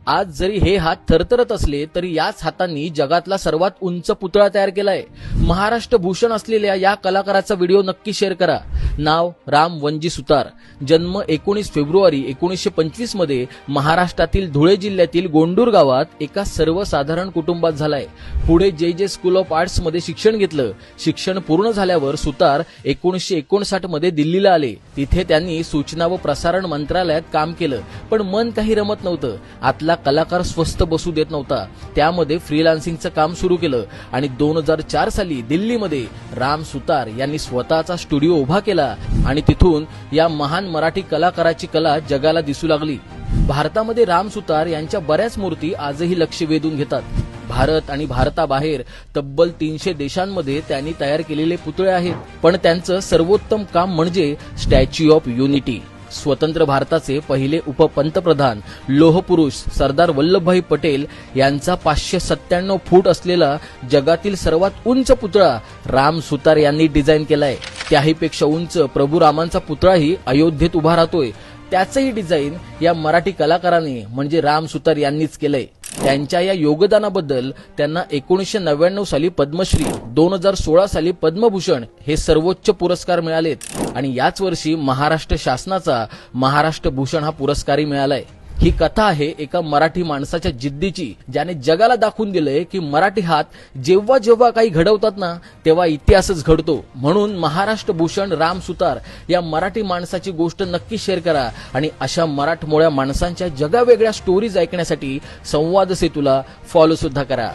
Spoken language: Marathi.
आज जरी हे हात थरथरत असले तरी याच हातांनी जगातला सर्वात उंच पुतळा तयार केलाय। महाराष्ट्र भूषण असलेल्या या कलाकाराचा व्हिडिओ नक्की शेअर करा। नाव राम वनजी सुतार, जन्म 19 फेब्रुवारी 1925 मध्ये महाराष्ट्रातील धुळे जिल्ह्यातील गोंडूर गावात एका सर्वसाधारण कुटुंबात झालाय। पुढे जे स्कूल ऑफ आर्ट्स मध्ये शिक्षण घेतलं। शिक्षण पूर्ण झाल्यावर सुतार 1959 मध्ये दिल्लीला आले। तिथे त्यांनी सूचना व प्रसारण मंत्रालयात काम केलं, पण मन काही रमत नव्हतं। आतला कलाकार स्वस्थ बसू देत नव्हता। त्यामध्ये फ्रीलान्सिंगचं काम सुरू केलं आणि 2004 साली दिल्लीमध्ये राम सुतार यांनी स्वतःचा स्टुडिओ उभा केला आणि तिथून या महान मराठी कलाकाराची कला जगाला दिसू लागली। भारतामध्ये राम सुतार यांच्या बऱ्याच मूर्ती आजही लक्ष वेधून घेतात। भारत आणि भारताबाहेर तब्बल 300 देशांमध्ये त्यांनी तयार केलेले पुतळे आहेत, पण त्यांचं सर्वोत्तम काम म्हणजे स्टॅच्यू ऑफ युनिटी। स्वतंत्र भारताचे पहिले उपपंतप्रधान लोहपुरुष सरदार वल्लभभाई पटेल यांचा 597 फूट असलेला जगातील सर्वात उंच पुतळा राम सुतार यांनी डिझाईन केलाय। त्याहीपेक्षा उंच प्रभू रामांचा पुतळाही अयोध्येत उभा राहतोय। त्याचंही डिझाईन या मराठी कलाकाराने म्हणजे राम सुतार यांनीच केलंय। त्यांच्या या योगदानाबद्दल त्यांना 1999 साली पद्मश्री, 2016 साली पद्मभूषण हे सर्वोच्च पुरस्कार मिळालेत आणि याच वर्षी महाराष्ट्र शासनाचा महाराष्ट्र भूषण हा पुरस्कारही मिळालाय। ही कथा आहे एका मराठी माणसाच्या जिद्दीची, ज्याने जगाला दाखवून दिलंय की मराठी हात जेव्हा जेव्हा काही घडवतात ना तेव्हा इतिहासच घडतो। म्हणून महाराष्ट्र भूषण राम सुतार या मराठी माणसाची गोष्ट नक्की शेअर करा आणि अशा मराठमोळ्या माणसांच्या जगावेगळ्या स्टोरीज ऐकण्यासाठी संवाद सेतूला फॉलो सुद्धा करा।